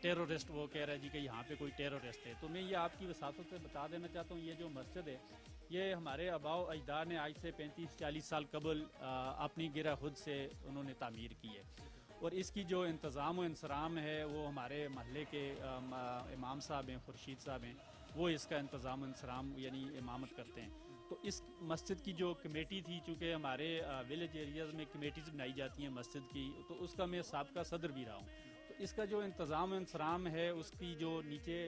Terrorist وہ کہہ رہا ہے جی کہ یہاں پہ کوئی ٹیرورسٹ ہے. تو میں یہ آپ کی وساطت سے بتا دینا چاہتا ہوں یہ جو مسجد ہے یہ ہمارے آباء و اجداد نے آج سے 35-40 سال قبل اپنی گرہ خود سے انہوں نے تعمیر کی ہے. اور اس کی جو انتظام و انصرام ہے وہ ہمارے محلے کے امام صاحب ہیں, خورشید صاحب ہیں, وہ اس کا انتظام و انصرام یعنی امامت کرتے ہیں. تو اس مسجد کی جو کمیٹی تھی, چونکہ ہمارے ولیج ایریاز میں کمیٹیز بنائی جاتی ہیں مسجد کی, تو اس کا میں سابقہ صدر بھی رہا ہوں. تو اس کا جو انتظام و انصرام ہے, اس کی جو نیچے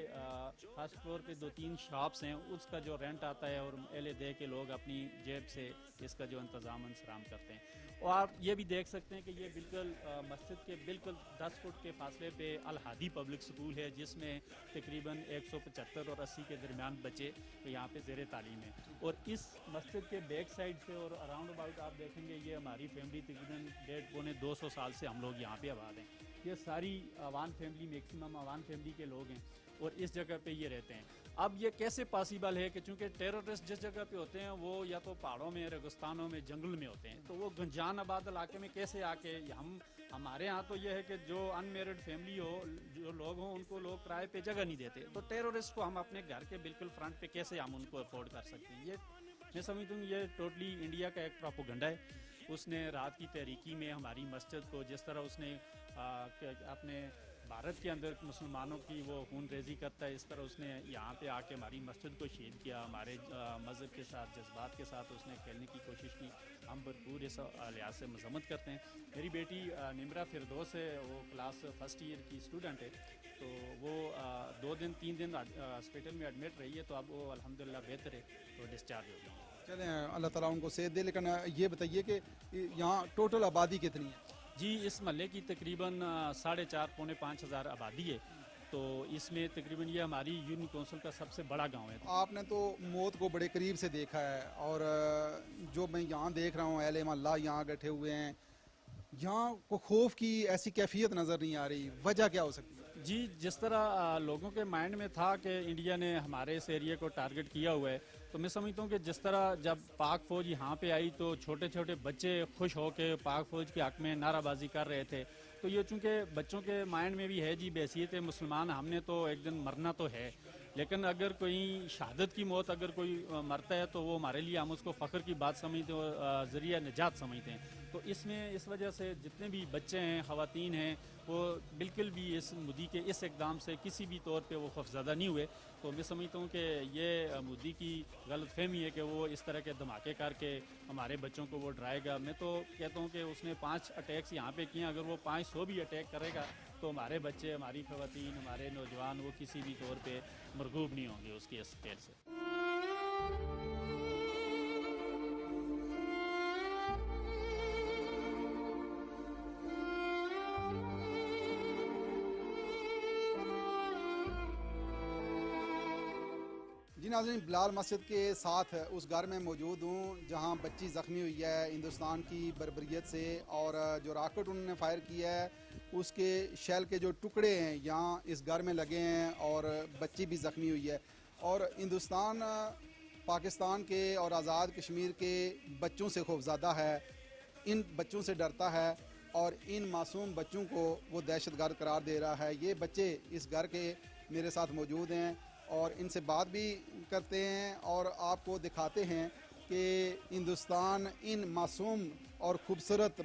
فرسٹ فلور پہ 2-3 شاپس ہیں, اس کا جو رینٹ آتا ہے اور اہل دے کے لوگ اپنی جیب سے اس کا جو انتظام و انصرام کرتے ہیں. اور آپ یہ بھی دیکھ سکتے ہیں کہ یہ بالکل مسجد کے بالکل 10 فٹ کے فاصلے پہ الہادی پبلک سکول ہے, جس میں تقریباً 175 اور 80 کے درمیان بچے یہاں پہ زیر تعلیم ہیں. اور اس مسجد کے بیک سائڈ سے اور اراؤنڈ اباؤٹ آپ دیکھیں گے یہ ہماری فیملی تقریباً 150-200 سال سے ہم لوگ یہاں پہ آباد ہیں. یہ ساری Awan family, maximum Awan family کے لوگ ہیں اور اس جگہ پہ یہ رہتے ہیں. اب یہ کیسے پاسبل ہے کہ چونکہ ٹیررسٹ جس جگہ پہ ہوتے ہیں وہ یا تو پہاڑوں میں, ریگستانوں میں, جنگل میں ہوتے ہیں, تو وہ گنجان آباد علاقے میں کیسے آ کے ہمارے ہاں تو یہ ہے کہ جو ان میرڈ فیملی ہو, جو لوگ ہوں, ان کو لوگ کرائے پہ جگہ نہیں دیتے. تو ٹیررسٹ کو ہم اپنے گھر کے بالکل فرنٹ پہ کیسے ہم ان کو افورڈ کر سکتے ہیں؟ یہ میں سمجھتا ہوں یہ ٹوٹلی انڈیا کا ایک پروپیگنڈا ہے. اس نے رات کی تحریکی میں ہماری مسجد کو جس طرح اس نے اپنے بھارت کے اندر مسلمانوں کی وہ خون ریزی کرتا ہے, اس طرح اس نے یہاں پہ آ کے ہماری مسجد کو شہید کیا. ہمارے مذہب کے ساتھ, جذبات کے ساتھ اس نے کھیلنے کی کوشش کی. ہم بھرپور اس لحاظ سے مذمت کرتے ہیں. میری بیٹی نمرہ فردوس ہے, وہ کلاس فرسٹ ایئر کی اسٹوڈنٹ ہے, تو وہ 2-3 دن ہاسپٹل میں ایڈمٹ رہی ہے. تو اب وہ الحمدللہ بہتر ہے, تو ڈسچارج ہو گئی. چلیں اللہ تعالیٰ ان کو صحت دے. لیکن یہ بتائیے کہ یہاں ٹوٹل آبادی کتنی ہے؟ جی اس محلے کی تقریباً 4,500-5,000 5,000 آبادی ہے. تو اس میں تقریباً یہ ہماری یونین کونسل کا سب سے بڑا گاؤں ہے. آپ نے تو موت کو بڑے قریب سے دیکھا ہے, اور جو میں یہاں دیکھ رہا ہوں اہل محلہ یہاں بیٹھے ہوئے ہیں, یہاں کو خوف کی ایسی کیفیت نظر نہیں آ رہی. وجہ کیا ہو سکتی ہے؟ جی جس طرح لوگوں کے مائنڈ میں تھا کہ انڈیا نے ہمارے اس ایریا کو ٹارگٹ کیا ہوا ہے, تو میں سمجھتا ہوں کہ جس طرح جب پاک فوج یہاں پہ آئی تو چھوٹے چھوٹے بچے خوش ہو کے پاک فوج کے حق میں نعرہ بازی کر رہے تھے. تو یہ چونکہ بچوں کے مائنڈ میں بھی ہے جی بحیثیت مسلمان ہم نے تو ایک دن مرنا تو ہے, لیکن اگر کوئی شہادت کی موت اگر کوئی مرتا ہے تو وہ ہمارے لیے ہم اس کو فخر کی بات سمجھتے ہیں, ذریعہ نجات سمجھتے ہیں. تو اس میں اس وجہ سے جتنے بھی بچے ہیں, خواتین ہیں, وہ بالکل بھی اس مودی کے اس اقدام سے کسی بھی طور پہ وہ خوفزدہ نہیں ہوئے. تو میں سمجھتا ہوں کہ یہ مودی کی غلط فہمی ہے کہ وہ اس طرح کے دھماکے کر کے ہمارے بچوں کو وہ ڈرائے گا. میں تو کہتا ہوں کہ اس نے 5 اٹیکس یہاں پہ کیے, اگر وہ 500 بھی اٹیک کرے گا تو ہمارے بچے, ہماری خواتین, ہمارے نوجوان وہ کسی بھی طور پہ مرغوب نہیں ہوں گے اس کے اس کھیل سے. جی ناظرین, بلال مسجد کے ساتھ اس گھر میں موجود ہوں جہاں بچی زخمی ہوئی ہے ہندوستان کی بربریت سے, اور جو راکٹ انہوں نے فائر کیا ہے اس کے شیل کے جو ٹکڑے ہیں یہاں اس گھر میں لگے ہیں, اور بچی بھی زخمی ہوئی ہے. اور ہندوستان پاکستان کے اور آزاد کشمیر کے بچوں سے خوفزدہ ہے, ان بچوں سے ڈرتا ہے, اور ان معصوم بچوں کو وہ دہشت گرد قرار دے رہا ہے. یہ بچے اس گھر کے میرے ساتھ موجود ہیں اور ان سے بات بھی کرتے ہیں اور آپ کو دکھاتے ہیں کہ ہندوستان ان معصوم اور خوبصورت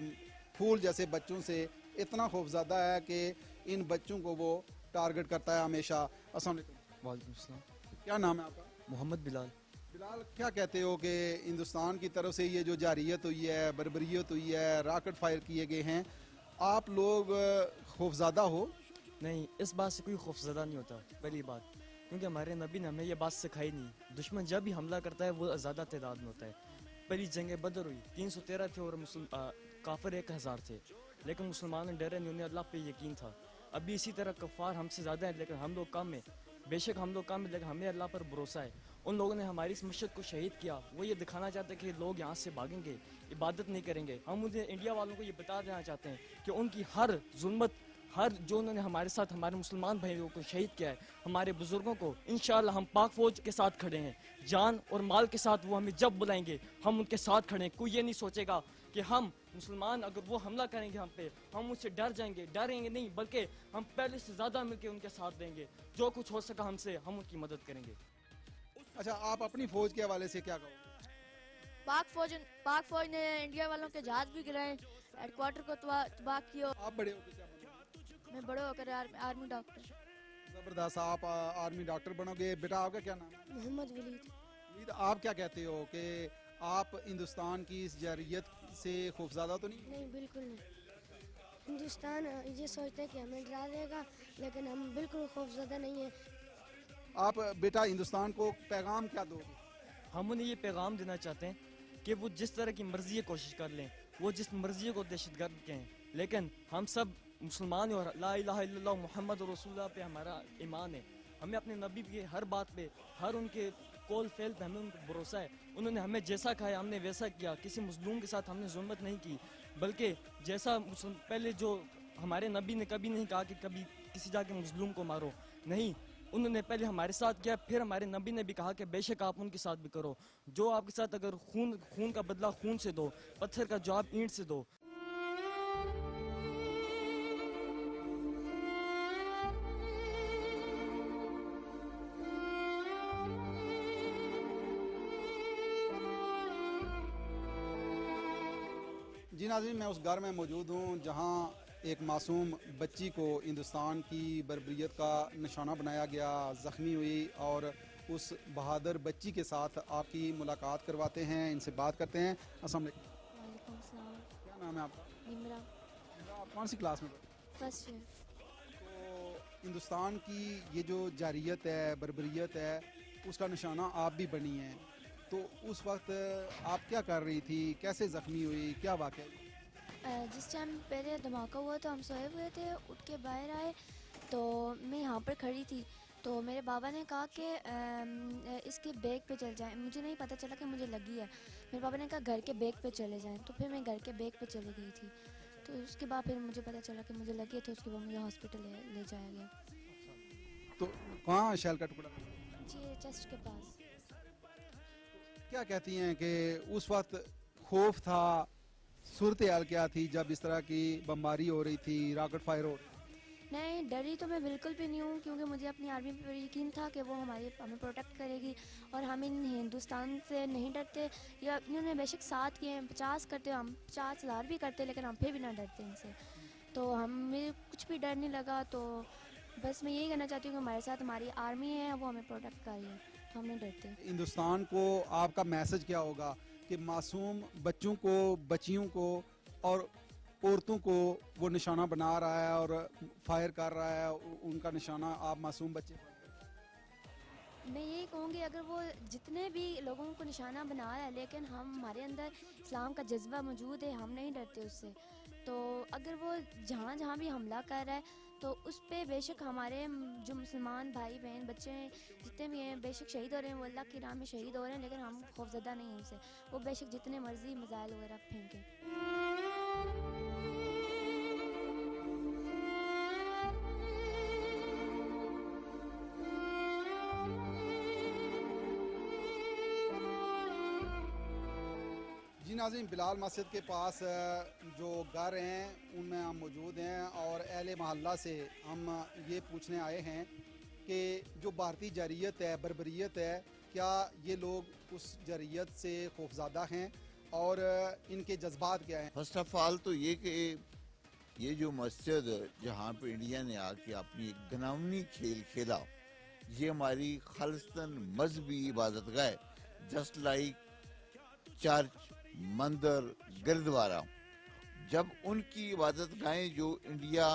پھول جیسے بچوں سے اتنا خوفزدہ ہے کہ ان بچوں کو وہ ٹارگٹ کرتا ہے ہمیشہ. السلام علیکم. وعلیکم السلام. کیا نام ہے آپ کا؟ محمد بلال. بلال, کیا کہتے ہو کہ ہندوستان کی طرف سے یہ جو جارحیت ہوئی ہے, بربریت ہوئی ہے, راکٹ فائر کیے گئے ہیں, آپ لوگ خوفزدہ ہو؟ نہیں, اس بات سے کوئی خوفزدہ نہیں ہوتا. پہلی بات کیونکہ ہمارے نبی نے ہمیں یہ بات سکھائی نہیں. دشمن جب بھی حملہ کرتا ہے وہ زیادہ تعداد میں ہوتا ہے. پہلی جنگ بدر ہوئی 313 تھے اور کافر 1000 تھے, لیکن مسلمان ڈرے نہیں, انہیں اللہ پہ یقین تھا. ابھی اسی طرح کفار ہم سے زیادہ ہیں لیکن ہم لوگ کم ہیں. بے شک ہم لوگ کم ہیں لیکن ہمیں اللہ پر بھروسہ ہے. ان لوگوں نے ہماری اس مسجد کو شہید کیا, وہ یہ دکھانا چاہتے ہیں کہ لوگ یہاں سے بھاگیں گے, عبادت نہیں کریں گے. ہم انہیں انڈیا والوں کو یہ بتا دینا چاہتے ہیں کہ ان کی ہر ظلمت, ہر جو انہوں نے ہمارے ساتھ ہمارے مسلمان بھائیوں کو شہید کیا ہے، ہمارے بزرگوں کو، انشاءاللہ ہم پاک فوج کے ساتھ کھڑے ہیں، جان اور مال کے ساتھ وہ ہمیں جب بلائیں گے ہم ان کے ساتھ کھڑے ہیں۔ کوئی یہ نہیں سوچے گا کہ ہم مسلمان اگر وہ حملہ کریں گے ہم پہ ہم اس سے ڈریں گے نہیں، بلکہ ہم پہلے سے زیادہ مل کے ان کے ساتھ دیں گے، جو کچھ ہو سکا ہم سے ہم ان کی مدد کریں گے۔ اچھا، آپ اپنی فوج کے حوالے سے کیا کہو گے؟ پاک فوج نے انڈیا والوں کے جہاز بھی گرائے، ہیڈ کوارٹر کو تباہ کیا۔ آپ بڑے ہو کے کیا بنو؟ میں بڑے ہو کر آرمی ڈاکٹر۔ زبردست، آپ آرمی ڈاکٹر بنو گے۔ بیٹا آپ کا کیا نام ہے؟ محمد ولید۔ ولید، آپ کیا کہتے ہو کہ آپ ہندوستان کی اس جارحیت سے خوفزدہ تو نہیں؟ نہیں، بالکل نہیں۔ ہندوستان یہ سوچتا ہے کہ ہمیں ڈرا دے گا، لیکن ہم بالکل خوفزدہ نہیں ہیں۔ آپ بیٹا ہندوستان کو پیغام کیا دو گے؟ ہم انہیں یہ پیغام دینا چاہتے ہیں کہ وہ جس طرح کی مرضی کوشش کر لیں، وہ جس مرضی کو دہشت گرد کہیں، لیکن ہم سب مسلمان اور لا الہ الا اللہ محمد رسول اللہ پہ ہمارا ایمان ہے۔ ہمیں اپنے نبی کے ہر بات پہ، ہر ان کے قول فعل پہ ہمیں ان پہ بھروسہ ہے۔ انہوں نے ہمیں جیسا کھایا ہم نے ویسا کیا، کسی مظلوم کے ساتھ ہم نے ظلمت نہیں کی، بلکہ جیسا پہلے جو ہمارے نبی نے کبھی نہیں کہا کہ کبھی کسی جا کے مظلوم کو مارو، نہیں، انہوں نے پہلے ہمارے ساتھ کیا، پھر ہمارے نبی نے بھی کہا کہ بے شک آپ ان کے ساتھ بھی کرو، جو آپ کے ساتھ اگر خون کا بدلہ خون سے دو، پتھر کا جواب اینٹ سے دو۔ جی ناظرین، میں اس گھر میں موجود ہوں جہاں ایک معصوم بچی کو ہندوستان کی بربریت کا نشانہ بنایا گیا، زخمی ہوئی، اور اس بہادر بچی کے ساتھ آپ کی ملاقات کرواتے ہیں، ان سے بات کرتے ہیں۔ السلام علیکم۔ وعلیکم السلام۔ کیا نام ہے آپ کا؟ نمرا۔ آپ کون سی کلاس میں پڑھتے فرسٹ ایئر۔ ہیں؟ تو ہندوستان کی یہ جو جارحیت ہے، بربریت ہے، اس کا نشانہ آپ بھی بنی ہیں، تو اس وقت آپ کیا کر رہی تھی؟ کیسے زخمی ہوئی؟ کیا واقعہ ہوئی؟ جس ٹائم پہلے دھماکہ ہوا تو ہم سوئے ہوئے تھے، اٹھ کے باہر آئے تو میں یہاں پر کھڑی تھی، تو میرے بابا نے کہا کہ اس کے بیگ پہ چل جائیں۔ مجھے نہیں پتہ چلا کہ مجھے لگی ہے، میرے بابا نے کہا گھر کے بیگ پہ چلے جائیں، تو پھر میں گھر کے بیگ پہ چلی گئی تھی، تو اس کے بعد پھر مجھے پتہ چلا کہ مجھے لگی ہے، تو اس کے بعد مجھے ہاسپٹل لے جایا گیا۔ تو کہاں شیل کا ٹکڑا؟ جی، چیسٹ کے پاس۔ کیا کہتی ہیں کہ اس وقت خوف تھا، صورتحال کیا تھی جب اس طرح کی بمباری ہو رہی تھی، راکٹ فائر ہو رہی تھی؟ نہیں، ڈری تو میں بالکل بھی نہیں ہوں، کیونکہ مجھے اپنی آرمی پر یقین تھا کہ وہ ہمیں پروٹیکٹ کرے گی، اور ہم ان ہندوستان سے نہیں ڈرتے، یا انہوں نے بے شک ساتھ کیے ہیں، 50 کرتے ہم 50,000 بھی کرتے، لیکن ہم پھر بھی نہ ڈرتے ان سے، تو ہمیں کچھ بھی ڈر نہیں لگا۔ تو بس میں یہی کہنا چاہتی ہوں کہ ہمارے ساتھ ہماری آرمی ہے، وہ ہمیں پروٹیکٹ کر رہی ہے، تو ہم نہیں ڈرتے۔ ہندوستان کو آپ کا میسج کیا ہوگا کہ معصوم بچوں کو، بچیوں کو اور عورتوں کو وہ نشانہ بنا رہا ہے اور فائر کر رہا ہے، ان کا نشانہ آپ معصوم بچے؟ میں یہی کہوں گی اگر وہ جتنے بھی لوگوں کو نشانہ بنا رہا ہے، لیکن ہمارے اندر اسلام کا جذبہ موجود ہے، ہم نہیں ڈرتے اس سے، تو اگر وہ جہاں بھی حملہ کر رہا ہے تو اس پہ بے شک ہمارے جو مسلمان بھائی بہن بچے ہیں جتنے بھی ہیں بے شک شہید ہو رہے ہیں، وہ اللہ کی راہ میں شہید ہو رہے ہیں، لیکن ہم خوفزدہ نہیں ہیں ان سے، وہ بے شک جتنے مرضی میزائل وغیرہ پھینکیں۔ جی ناظرین، بلال مسجد کے پاس جو گھر ہیں ان میں ہم موجود ہیں، اور اہل محلہ سے ہم یہ پوچھنے آئے ہیں کہ جو بھارتی جارحیت ہے، بربریت ہے، کیا یہ لوگ اس جارحیت سے خوفزدہ ہیں اور ان کے جذبات کیا ہیں؟ فرسٹ آف آل تو یہ کہ یہ جو مسجد جہاں پہ انڈیا نے آ کے اپنی ایک گھناؤنی کھیل کھیلا، یہ ہماری خالصتاً مذہبی عبادت گاہ، جسٹ لائک چرچ، مندر، گردوارہ، جب ان کی عبادت گاہیں جو انڈیا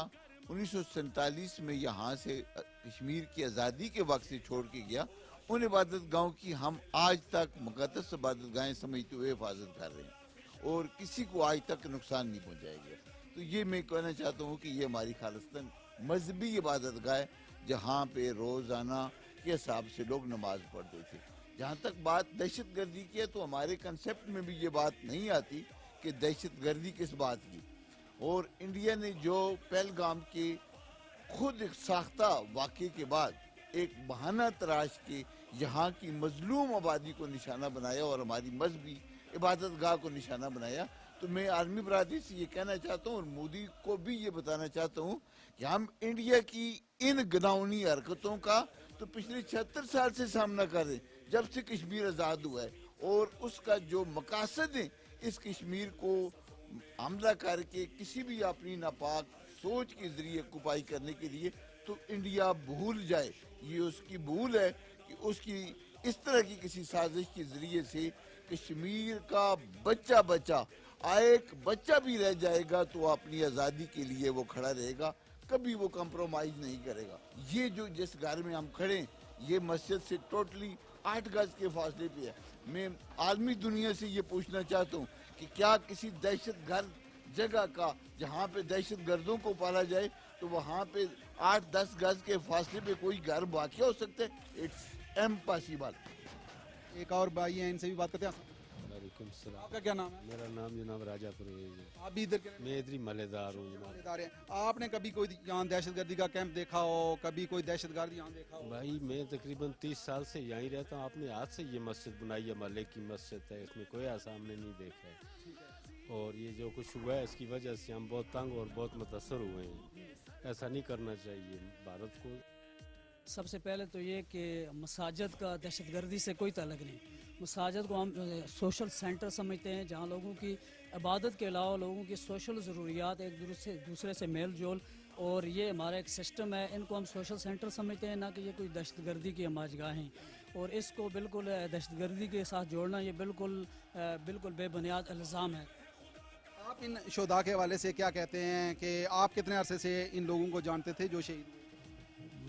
1947 میں یہاں سے کشمیر کی آزادی کے وقت سے چھوڑ کے گیا، ان عبادت گاہوں کی ہم آج تک مقدس عبادت گاہیں سمجھتے ہوئے حفاظت کر رہے ہیں، اور کسی کو آج تک نقصان نہیں پہنچایا گیا۔ تو یہ میں کہنا چاہتا ہوں کہ یہ ہماری خالصتاً مذہبی عبادت گاہ جہاں پہ روزانہ کے حساب سے لوگ نماز پڑھتے تھے۔ جہاں تک بات دہشت گردی کی ہے تو ہمارے کنسیپٹ میں بھی یہ بات نہیں آتی کہ دہشت گردی کس بات کی، اور انڈیا نے جو پہلگام کے خود ایک ساختہ واقعے کے بعد ایک بہانہ تراش کے یہاں کی مظلوم آبادی کو نشانہ بنایا اور ہماری مذہبی عبادت گاہ کو نشانہ بنایا. تو میں عالمی برادری سے یہ کہنا چاہتا ہوں اور مودی کو بھی یہ بتانا چاہتا ہوں کہ ہم انڈیا کی ان گناؤنی حرکتوں کا تو پچھلے 76 سال سے سامنا کر رہے ہیں جب سے کشمیر آزاد ہوا ہے, اور اس کا جو مقاصد ہیں اس کشمیر کو حملہ کر کے کسی بھی اپنی ناپاک سوچ کے ذریعے کپائی کرنے کے لیے, تو انڈیا بھول جائے. یہ اس کی بھول ہے کہ اس کی اس طرح کی کسی سازش کے ذریعے سے کشمیر کا بچہ ایک بچہ بھی رہ جائے گا تو اپنی آزادی کے لیے وہ کھڑا رہے گا, کبھی وہ کمپرومائز نہیں کرے گا. یہ جو جس گھر میں ہم کھڑے ہیں یہ مسجد سے ٹوٹلی 8 گز کے فاصلے پہ ہے. میں عالمی دنیا سے یہ پوچھنا چاہتا ہوں کہ کیا کسی دہشت گرد جگہ کا جہاں پہ دہشت گردوں کو پالا جائے تو وہاں پہ 8-10 گز کے فاصلے پہ کوئی گھر واقع ہو سکتا ہے؟ It's impossible. ایک اور بھائی ہیں, ان سے بھی بات کرتے ہیں. وعلیکم السلام. آپ کا کیا نام ہے؟ میرا نام جناب راجہ پرویز ہے. آپ بھی ادھر کے میں ادھر ملے دار ہوں جناب. ادارے ہیں. آپ نے کبھی کوئی یہاں دہشت گردی کا کیمپ دیکھا ہو, کبھی کوئی دہشت گرد یہاں دیکھا ہو؟ بھائی میں تقریباً 30 سال سے یہیں رہتا ہوں. آپ نے ہاتھ سے یہ مسجد بنائی ہے, محلے کی مسجد ہے, اس میں کوئی سامنے نہیں دیکھا ہے. اور یہ جو کچھ ہوا ہے اس کی وجہ سے ہم بہت تنگ اور بہت متاثر ہوئے ہیں. ایسا نہیں کرنا چاہیے بھارت کو. سب سے پہلے تو یہ کہ مساجد کا دہشت گردی سے کوئی تعلق نہیں. مساجد کو ہم سوشل سینٹر سمجھتے ہیں جہاں لوگوں کی عبادت کے علاوہ لوگوں کی سوشل ضروریات ایک دوسرے سے میل جول, اور یہ ہمارا ایک سسٹم ہے. ان کو ہم سوشل سینٹر سمجھتے ہیں, نہ کہ یہ کوئی دہشت گردی کی ہماج گاہیں. اور اس کو بالکل دہشت گردی کے ساتھ جوڑنا یہ بالکل بے بنیاد الزام ہے. آپ ان شہداء کے حوالے سے کیا کہتے ہیں کہ آپ کتنے عرصے سے ان لوگوں کو جانتے تھے جو شہید ہوئے؟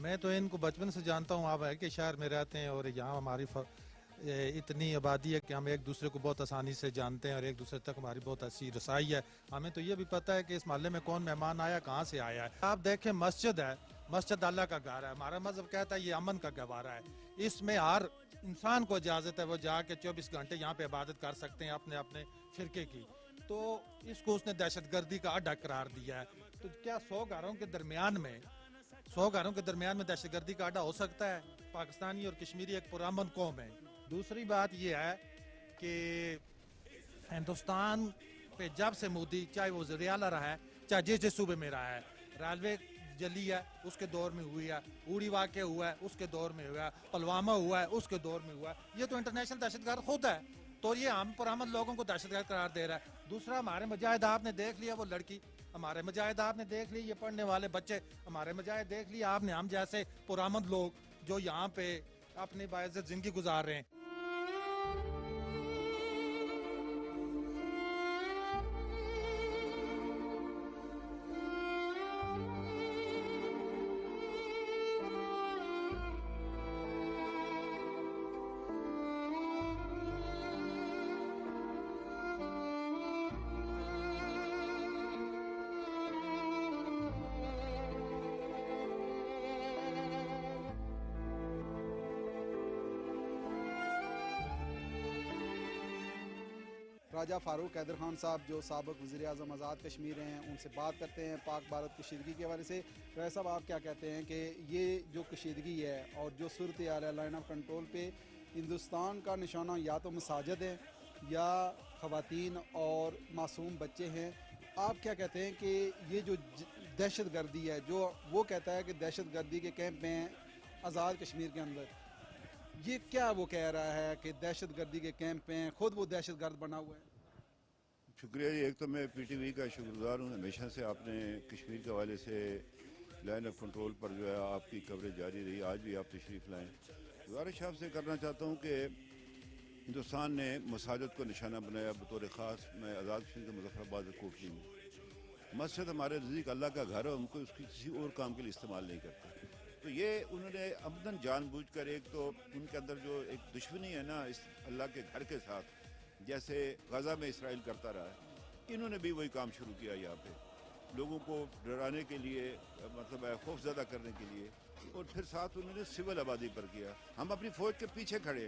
میں تو ان کو بچپن سے جانتا ہوں. آپ ہے کہ شہر میں رہتے ہیں اور یہاں ہماری اتنی آبادی ہے کہ ہم ایک دوسرے کو بہت آسانی سے جانتے ہیں اور ایک دوسرے تک ہماری بہت اچھی رسائی ہے. ہمیں تو یہ بھی پتہ ہے کہ اس محلے میں کون مہمان آیا, کہاں سے آیا ہے. آپ دیکھیں مسجد ہے, مسجد اللہ کا گھر ہے. ہمارا مذہب کہتا ہے یہ امن کا گہوارہ ہے. اس میں ہر انسان کو اجازت ہے وہ جا کے 24 گھنٹے یہاں پہ عبادت کر سکتے ہیں اپنے اپنے فرقے کی. تو اس کو اس نے دہشت گردی کا اڈا قرار دیا ہے. تو کیا 100 گھروں کے درمیان میں دہشت گردی کا اڈا ہو سکتا ہے؟ پاکستانی اور کشمیری ایک پرامن قوم ہے. دوسری بات یہ ہے کہ ہندوستان پہ جب سے مودی, چاہے وہ وزیر اعلیٰ رہا ہے, چاہے جس صوبے میں رہا ہے, ریلوے جلی ہے اس کے دور میں ہوئی ہے, اوڑی واقع ہوا ہے اس کے دور میں ہوا ہے, پلوامہ ہوا ہے اس کے دور میں ہوا ہے. یہ تو انٹرنیشنل دہشت گرد خود ہے, تو یہ ہم پرامن لوگوں کو دہشت گرد قرار دے رہا ہے. دوسرا ہمارے مجاہد آپ نے دیکھ لیا, وہ لڑکی ہمارے مجاہد آپ نے دیکھ لی, یہ پڑھنے والے بچے ہمارے مجاہد دیکھ لیا آپ نے. ہم جیسے پرامن لوگ جو یہاں پہ اپنی باعزت زندگی گزار رہے ہیں. راجہ فاروق حیدر خان صاحب جو سابق وزیر اعظم آزاد کشمیر ہیں, ان سے بات کرتے ہیں پاک بھارت کشیدگی کے حوالے سے. راجہ صاحب آپ کیا کہتے ہیں کہ یہ جو کشیدگی ہے اور جو صورتحال ہے لائن آف کنٹرول پہ ہندوستان کا نشانہ یا تو مساجد ہے یا خواتین اور معصوم بچے ہیں, آپ کیا کہتے ہیں کہ یہ جو دہشت گردی ہے, جو وہ کہتا ہے کہ دہشت گردی کے کیمپ ہیں آزاد کشمیر کے اندر, یہ کیا وہ کہہ رہا ہے کہ دہشت گردی کے کیمپ ہیں, خود وہ دہشت گرد بنا ہوا ہے؟ شکریہ جی. ایک تو میں پی ٹی وی کا شکر گزار ہوں, ہمیشہ سے آپ نے کشمیر کے حوالے سے لائن آف کنٹرول پر جو ہے آپ کی کوریج جاری رہی, آج بھی آپ تشریف لائیں. گزارش آپ سے کرنا چاہتا ہوں کہ ہندوستان نے مساجد کو نشانہ بنایا. بطور خاص میں آزاد کشمیر کے مظفر آباد کوٹلی میں مسجد ہمارے نزدیک اللہ کا گھر ہے, ہم کو اس کی کسی اور کام کے لیے استعمال نہیں کرتے. تو یہ انہوں نے عمدن جان بوجھ کر, ایک تو ان کے اندر جو ایک دشمنی ہے نا اس اللہ کے گھر کے ساتھ, جیسے غزہ میں اسرائیل کرتا رہا ہے, انہوں نے بھی وہی کام شروع کیا یہاں پہ لوگوں کو ڈرانے کے لیے, مطلب خوف زدہ کرنے کے لیے, اور پھر ساتھ انہوں نے سول آبادی پر کیا. ہم اپنی فوج کے پیچھے کھڑے,